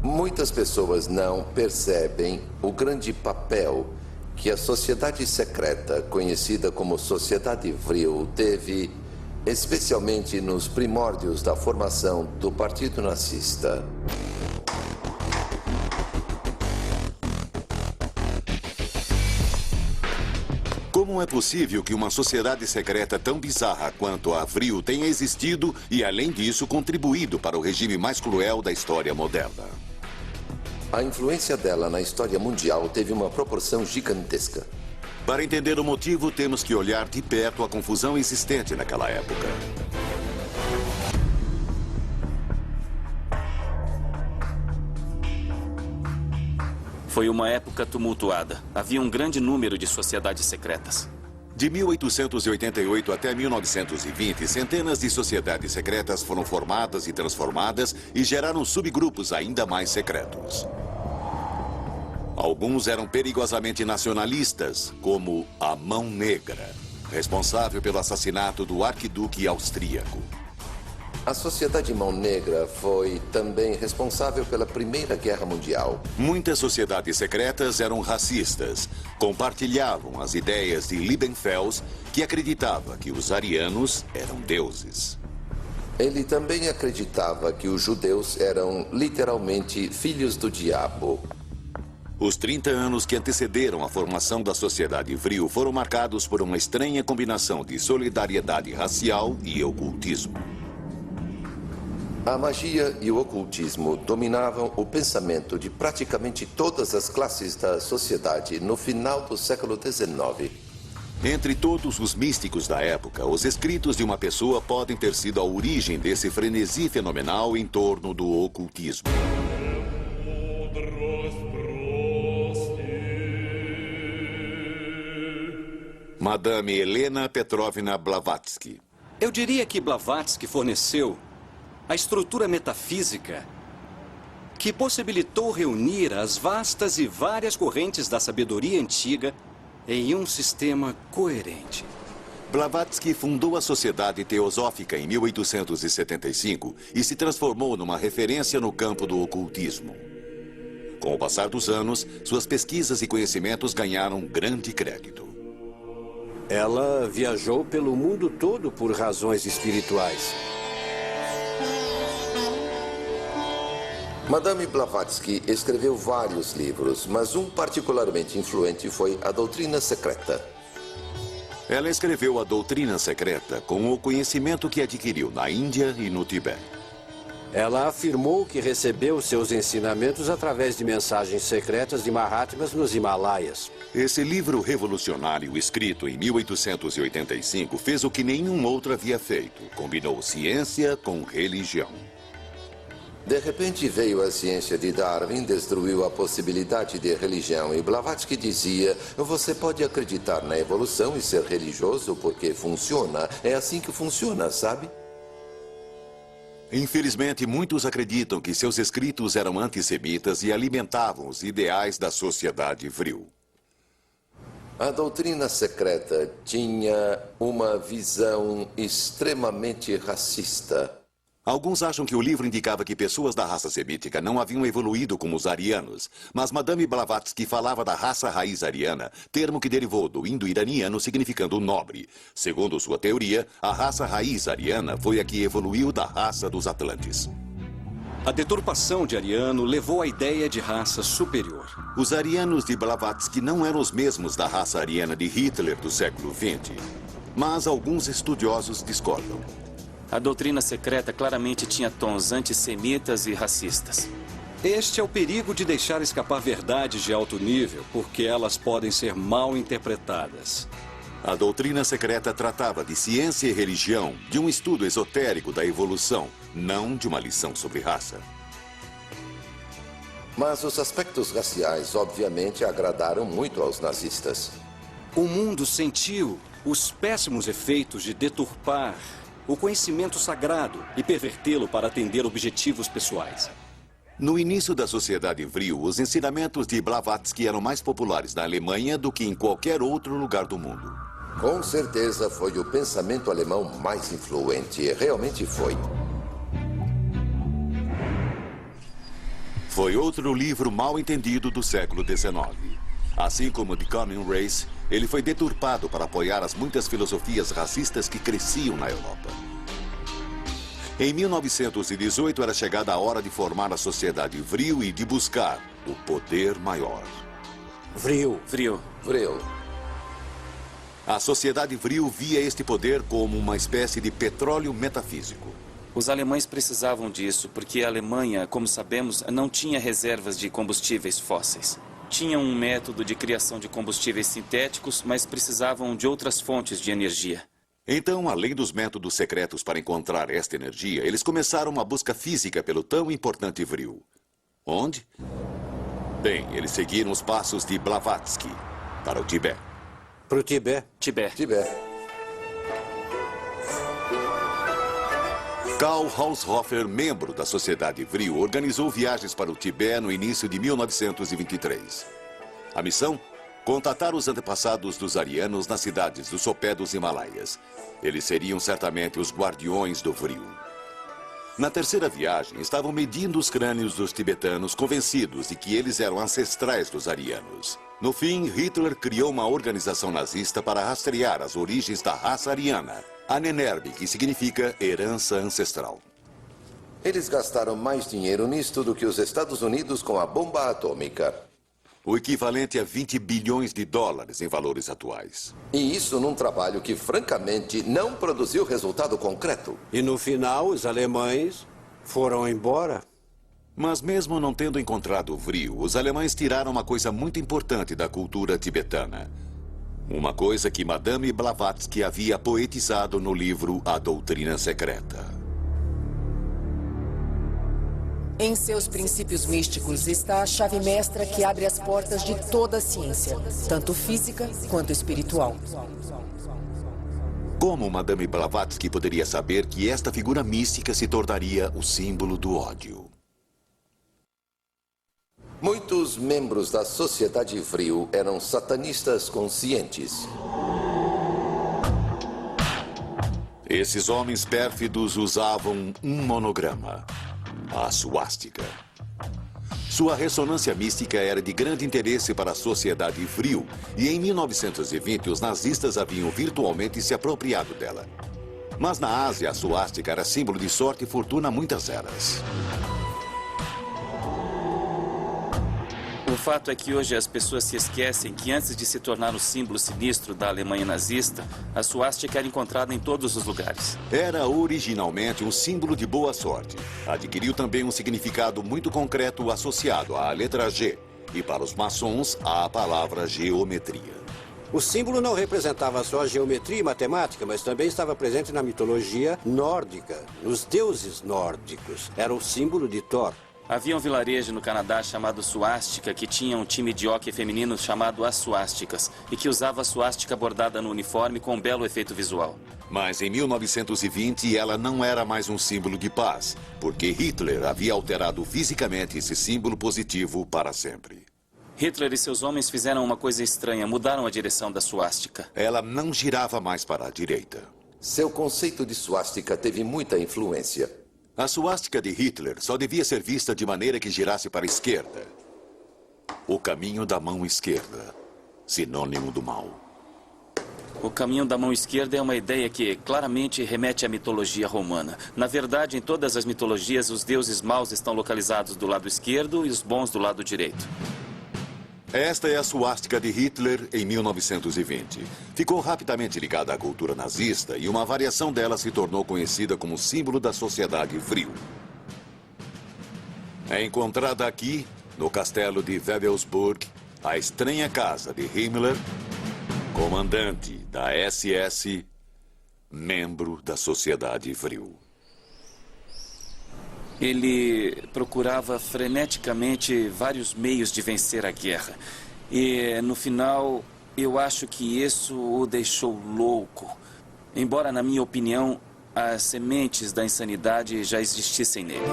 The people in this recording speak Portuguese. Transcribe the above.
Muitas pessoas não percebem o grande papel que a sociedade secreta, conhecida como Sociedade Vril, teve, especialmente nos primórdios da formação do Partido Nazista. Como é possível que uma sociedade secreta tão bizarra quanto a Vril tenha existido e, além disso, contribuído para o regime mais cruel da história moderna? A influência dela na história mundial teve uma proporção gigantesca. Para entender o motivo, temos que olhar de perto a confusão existente naquela época. Foi uma época tumultuada. Havia um grande número de sociedades secretas. De 1888 até 1920, centenas de sociedades secretas foram formadas e transformadas e geraram subgrupos ainda mais secretos. Alguns eram perigosamente nacionalistas, como a Mão Negra, responsável pelo assassinato do arquiduque austríaco. A Sociedade Mão Negra foi também responsável pela Primeira Guerra Mundial. Muitas sociedades secretas eram racistas. Compartilhavam as ideias de Liebenfels, que acreditava que os arianos eram deuses. Ele também acreditava que os judeus eram literalmente filhos do diabo. Os 30 anos que antecederam a formação da Sociedade Vril foram marcados por uma estranha combinação de solidariedade racial e ocultismo. A magia e o ocultismo dominavam o pensamento de praticamente todas as classes da sociedade no final do século XIX. Entre todos os místicos da época, os escritos de uma pessoa podem ter sido a origem desse frenesi fenomenal em torno do ocultismo. Madame Helena Petrovna Blavatsky. Eu diria que Blavatsky forneceu a estrutura metafísica que possibilitou reunir as vastas e várias correntes da sabedoria antiga em um sistema coerente. Blavatsky fundou a Sociedade Teosófica em 1875 e se transformou numa referência no campo do ocultismo. Com o passar dos anos, suas pesquisas e conhecimentos ganharam grande crédito. Ela viajou pelo mundo todo por razões espirituais. Madame Blavatsky escreveu vários livros, mas um particularmente influente foi A Doutrina Secreta. Ela escreveu A Doutrina Secreta com o conhecimento que adquiriu na Índia e no Tibete. Ela afirmou que recebeu seus ensinamentos através de mensagens secretas de Mahatmas nos Himalaias. Esse livro revolucionário, escrito em 1885, fez o que nenhum outro havia feito. Combinou ciência com religião. De repente veio a ciência de Darwin, destruiu a possibilidade de religião e Blavatsky dizia: você pode acreditar na evolução e ser religioso porque funciona. É assim que funciona, sabe? Infelizmente, muitos acreditam que seus escritos eram antissemitas e alimentavam os ideais da Sociedade Vril. A doutrina secreta tinha uma visão extremamente racista. Alguns acham que o livro indicava que pessoas da raça semítica não haviam evoluído como os arianos, mas Madame Blavatsky falava da raça raiz ariana, termo que derivou do indo-iraniano significando nobre. Segundo sua teoria, a raça raiz ariana foi a que evoluiu da raça dos Atlantes. A deturpação de ariano levou à ideia de raça superior. Os arianos de Blavatsky não eram os mesmos da raça ariana de Hitler do século XX, mas alguns estudiosos discordam. A doutrina secreta claramente tinha tons antissemitas e racistas. Este é o perigo de deixar escapar verdades de alto nível, porque elas podem ser mal interpretadas. A doutrina secreta tratava de ciência e religião, de um estudo esotérico da evolução, não de uma lição sobre raça. Mas os aspectos raciais, obviamente, agradaram muito aos nazistas. O mundo sentiu os péssimos efeitos de deturpar o conhecimento sagrado e pervertê-lo para atender objetivos pessoais. No início da Sociedade Vril, os ensinamentos de Blavatsky eram mais populares na Alemanha do que em qualquer outro lugar do mundo. Com certeza foi o pensamento alemão mais influente, realmente foi. Foi outro livro mal entendido do século XIX. Assim como The Coming Race, ele foi deturpado para apoiar as muitas filosofias racistas que cresciam na Europa. Em 1918 era chegada a hora de formar a sociedade Vril e de buscar o poder maior. Vril. Vril. Vril. A sociedade Vril via este poder como uma espécie de petróleo metafísico. Os alemães precisavam disso, porque a Alemanha, como sabemos, não tinha reservas de combustíveis fósseis. Tinham um método de criação de combustíveis sintéticos, mas precisavam de outras fontes de energia. Então, além dos métodos secretos para encontrar esta energia, eles começaram uma busca física pelo tão importante Vril. Onde? Bem, eles seguiram os passos de Blavatsky para o Tibete. Para o Tibete? Tibete. Tibete. Karl Haushofer, membro da Sociedade Vril, organizou viagens para o Tibete no início de 1923. A missão? Contatar os antepassados dos arianos nas cidades do sopé dos Himalaias. Eles seriam certamente os guardiões do Vril. Na terceira viagem, estavam medindo os crânios dos tibetanos, convencidos de que eles eram ancestrais dos arianos. No fim, Hitler criou uma organização nazista para rastrear as origens da raça ariana, a Nenerbe, que significa herança ancestral. Eles gastaram mais dinheiro nisto do que os Estados Unidos com a bomba atômica. O equivalente a 20 bilhões de dólares em valores atuais. E isso num trabalho que, francamente, não produziu resultado concreto. E no final, os alemães foram embora. Mas mesmo não tendo encontrado o Vril, os alemães tiraram uma coisa muito importante da cultura tibetana. Uma coisa que Madame Blavatsky havia poetizado no livro A Doutrina Secreta. Em seus princípios místicos está a chave mestra que abre as portas de toda a ciência, tanto física quanto espiritual. Como Madame Blavatsky poderia saber que esta figura mística se tornaria o símbolo do ódio? Muitos membros da Sociedade Vril eram satanistas conscientes. Esses homens pérfidos usavam um monograma, a suástica. Sua ressonância mística era de grande interesse para a Sociedade Vril, e em 1920 os nazistas haviam virtualmente se apropriado dela. Mas na Ásia, a suástica era símbolo de sorte e fortuna há muitas eras. O fato é que hoje as pessoas se esquecem que antes de se tornar o símbolo sinistro da Alemanha nazista, a suástica era encontrada em todos os lugares. Era originalmente um símbolo de boa sorte. Adquiriu também um significado muito concreto associado à letra G e, para os maçons, à palavra geometria. O símbolo não representava só a geometria e matemática, mas também estava presente na mitologia nórdica, nos deuses nórdicos. Era o símbolo de Thor. Havia um vilarejo no Canadá chamado Suástica, que tinha um time de hóquei feminino chamado As Suásticas, e que usava a suástica bordada no uniforme com um belo efeito visual. Mas em 1920 ela não era mais um símbolo de paz, porque Hitler havia alterado fisicamente esse símbolo positivo para sempre. Hitler e seus homens fizeram uma coisa estranha, mudaram a direção da suástica. Ela não girava mais para a direita. Seu conceito de suástica teve muita influência. A suástica de Hitler só devia ser vista de maneira que girasse para a esquerda. O caminho da mão esquerda, sinônimo do mal. O caminho da mão esquerda é uma ideia que claramente remete à mitologia romana. Na verdade, em todas as mitologias, os deuses maus estão localizados do lado esquerdo e os bons do lado direito. Esta é a suástica de Hitler em 1920. Ficou rapidamente ligada à cultura nazista e uma variação dela se tornou conhecida como símbolo da Sociedade Vril. É encontrada aqui, no castelo de Wewelsburg, a estranha casa de Himmler, comandante da SS, membro da Sociedade Vril. Ele procurava freneticamente vários meios de vencer a guerra. E, no final, eu acho que isso o deixou louco. Embora, na minha opinião, as sementes da insanidade já existissem nele.